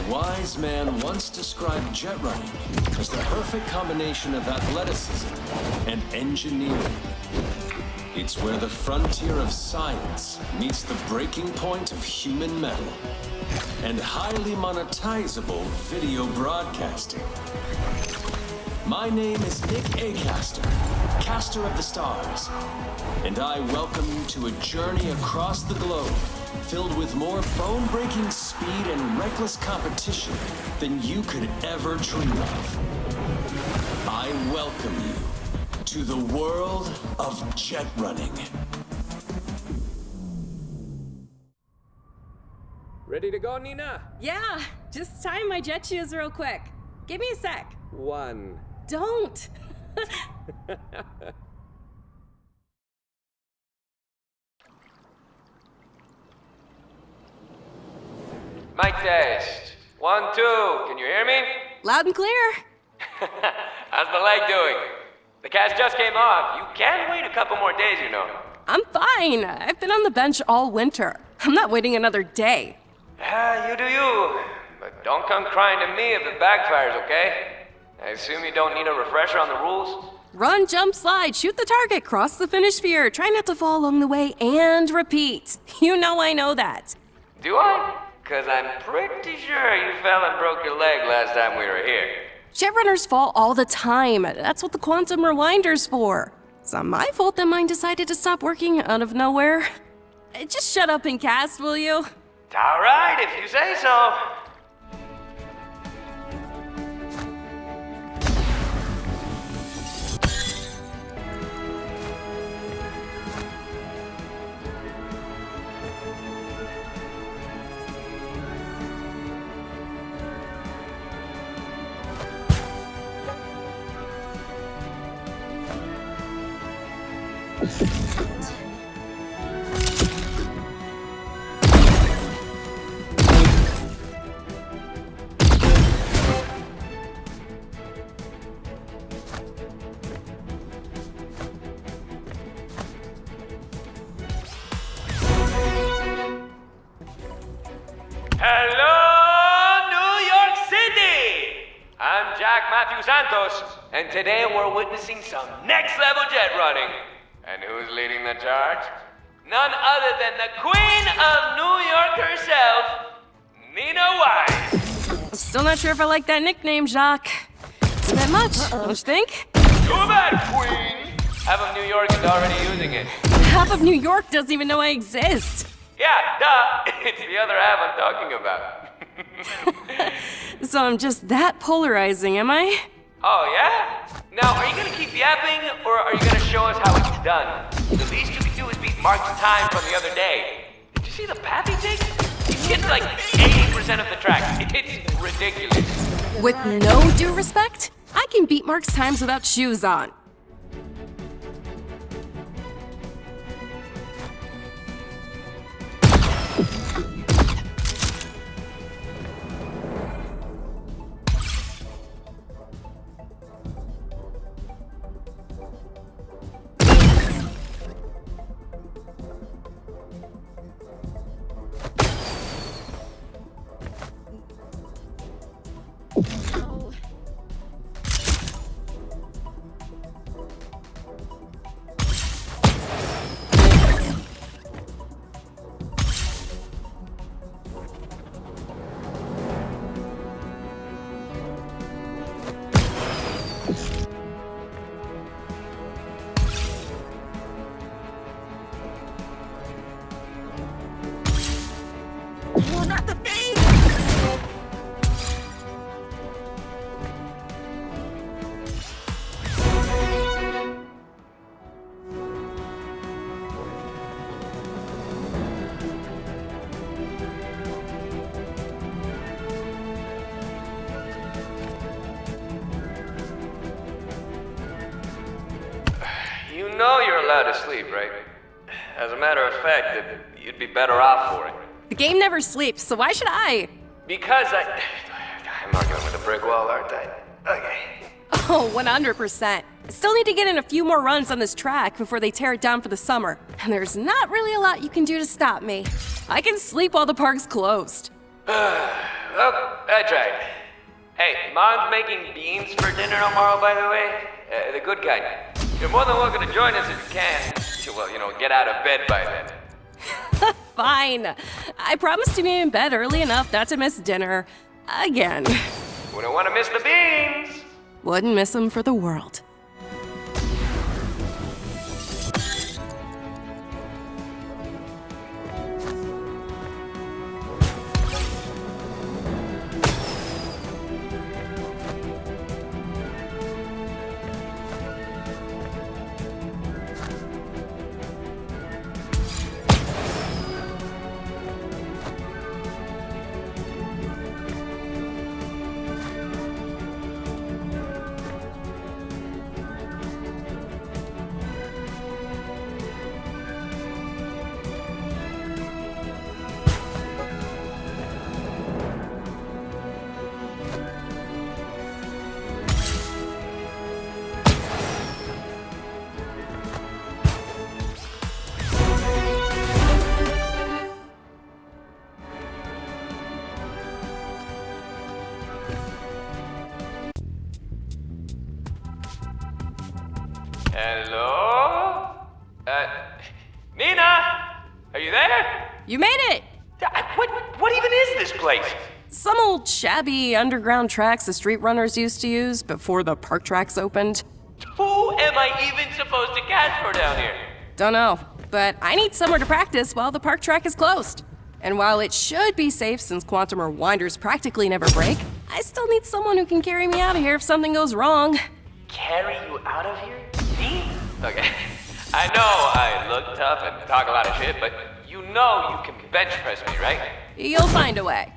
wise man once described jet running as the perfect combination of athleticism and engineering. It's where the frontier of science meets the breaking point of human metal and highly monetizable video broadcasting. My name is Nick Acaster, caster of the stars, and I welcome you to a journey across the globe filled with more bone-breaking speed and reckless competition than you could ever dream of. I welcome you to the world of jet running. Ready to go, Nina? Yeah, just tying my jet shoes real quick. Give me a sec. One. Don't! Mic test. 1, 2. Can you hear me? Loud and clear. How's the leg doing? The cast just came off. You can wait a couple more days, you know. I'm fine. I've been on the bench all winter. I'm not waiting another day. You do you. But don't come crying to me if it backfires, okay? I assume you don't need a refresher on the rules? Run, jump, slide, shoot the target, cross the finish sphere, try not to fall along the way, and repeat. You know I know that. Do I? Because I'm pretty sure you fell and broke your leg last time we were here. Jet runners fall all the time. That's what the quantum rewinder's for. It's not my fault that mine decided to stop working out of nowhere. Just shut up and cast, will you? All right, if you say so. And today we're witnessing some next-level jet running. And who's leading the charge? None other than the Queen of New York herself, Nina Wise. Still not sure if I like that nickname, Jacques. It's a bit much, don't you think? Too bad, Queen! Half of New York is already using it. Half of New York doesn't even know I exist. Yeah, duh. It's the other half I'm talking about. So I'm just that polarizing, am I? Oh, yeah? Now, are you gonna keep yapping, or are you gonna show us how it's done? The least you can do is beat Mark's time from the other day. Did you see the path he takes? He gets like 80% of the track. It's ridiculous. With no due respect, I can beat Mark's times without shoes on. You know you're allowed to sleep, right? As a matter of fact, you'd be better off for it. The game never sleeps, so why should I? Because I'm arguing with a brick wall, aren't I? Okay. Oh, 100%. I still need to get in a few more runs on this track before they tear it down for the summer. And there's not really a lot you can do to stop me. I can sleep while the park's closed. Oh, that's right. Hey, Mom's making beans for dinner tomorrow, by the way. The good kind. You're more than welcome to join us if you can. Well, you know, get out of bed by then. Fine. I promise to be in bed early enough not to miss dinner. Again. Wouldn't want to miss the beans. Wouldn't miss them for the world. Hello? Nina? Are you there? You made it! What even is this place? Some old shabby underground tracks the street runners used to use before the park tracks opened. Who am I even supposed to catch for down here? Don't know, but I need somewhere to practice while the park track is closed. And while it should be safe since quantum rewinders practically never break, I still need someone who can carry me out of here if something goes wrong. Carry you out of here? Me? Okay. I know I look tough and talk a lot of shit, but you know you can bench press me, right? You'll find a way.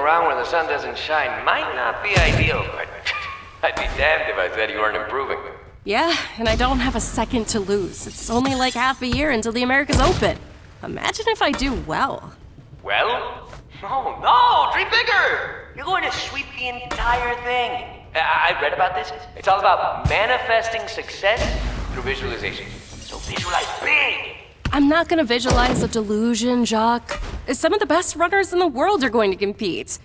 around where the sun doesn't shine might not be ideal, but I'd be damned if I said you weren't improving. Yeah, and I don't have a second to lose. It's only like half a year until the Americas Open. Imagine if I do well. Well? No, dream bigger! You're going to sweep the entire thing. I read about this. It's all about manifesting success through visualization. So visualize big! I'm not gonna visualize a delusion, Jacques. Some of the best runners in the world are going to compete.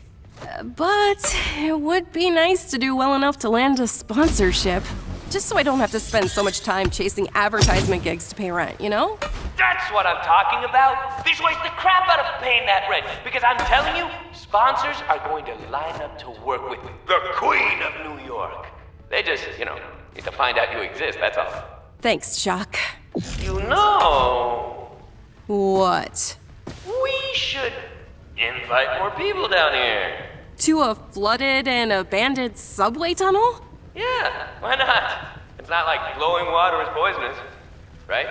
But it would be nice to do well enough to land a sponsorship. Just so I don't have to spend so much time chasing advertisement gigs to pay rent, you know? That's what I'm talking about. Visualize the crap out of paying that rent. Because I'm telling you, sponsors are going to line up to work with the Queen of New York. They just, need to find out you exist, that's all. Thanks, Jacques. You know... What? We should invite more people down here. To a flooded and abandoned subway tunnel? Yeah, why not? It's not like flowing water is poisonous, right?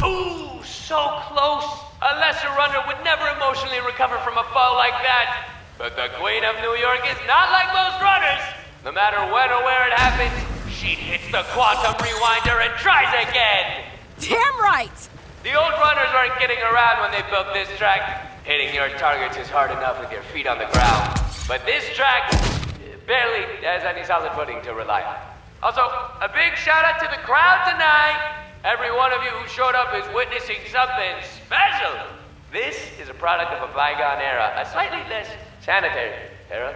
Ooh, so close! A lesser runner would never emotionally recover from a fall like that. But the Queen of New York is not like most runners. No matter when or where it happens, she hits the quantum rewinder and tries again. Damn right! The old runners weren't kidding around when they built this track. Hitting your targets is hard enough with your feet on the ground. But this track barely has any solid footing to rely on. Also, a big shout out to the crowd tonight. Every one of you who showed up is witnessing something special. This is a product of a bygone era, a slightly less sanitary era.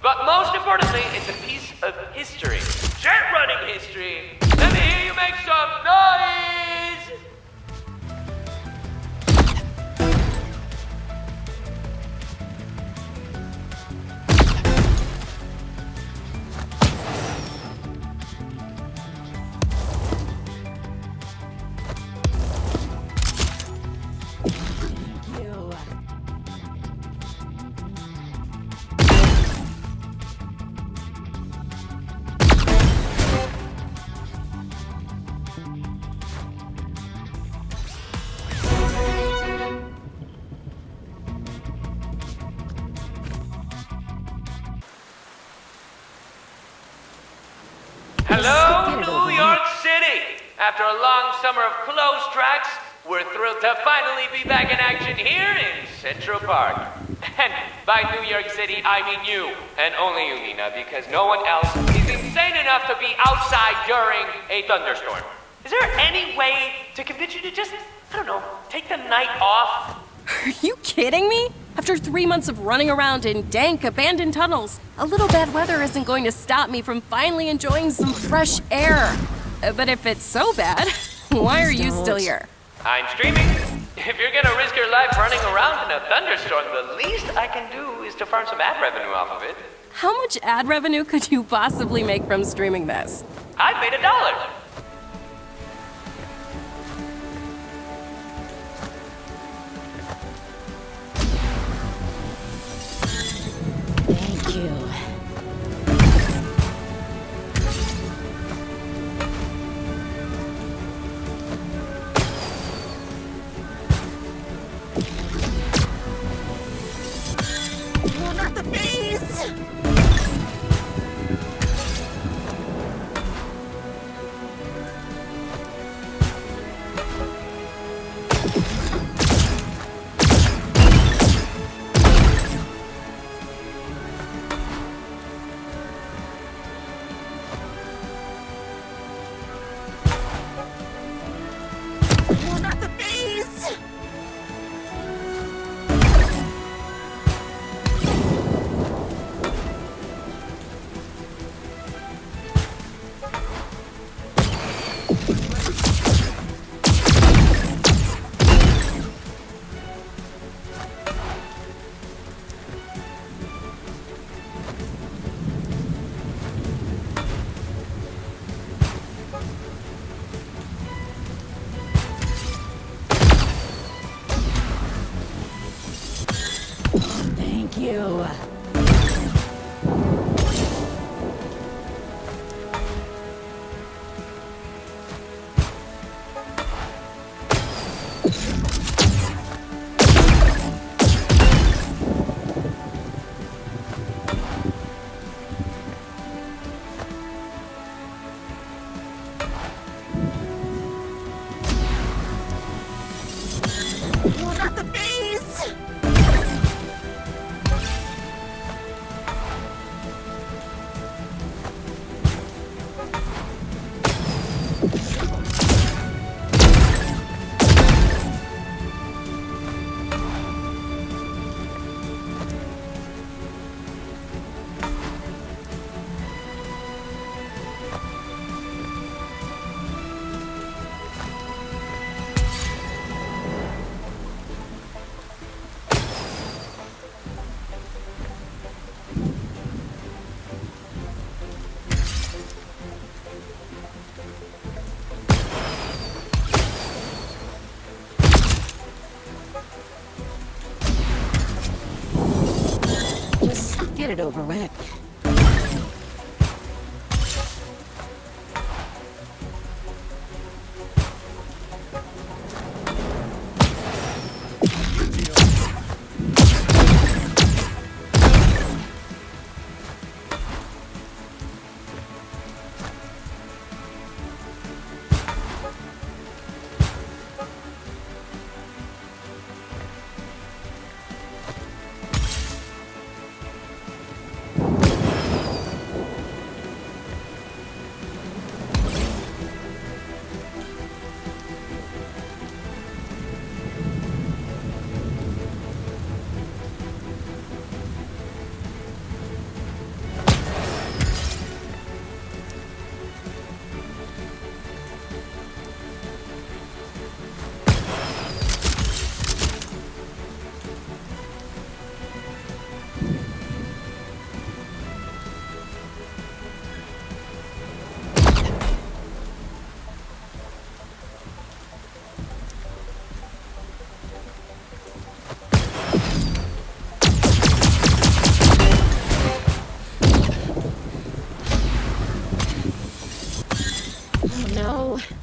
But most importantly, it's a piece of history. Jet running history. Let me hear you make some noise! Hello, New York City! After a long summer of closed tracks, we're thrilled to finally be back in action here in Central Park. And by New York City, I mean you, and only you, Nina, because no one else is insane enough to be outside during a thunderstorm. Is there any way to convince you to just, take the night off? Are you kidding me? After 3 months of running around in dank, abandoned tunnels, a little bad weather isn't going to stop me from finally enjoying some fresh air. But if it's so bad, why are you still here? I'm streaming. If you're gonna risk your life running around in a thunderstorm, the least I can do is to farm some ad revenue off of it. How much ad revenue could you possibly make from streaming this? I've made $1. you. Not the bees! Just get it over with. Oh no.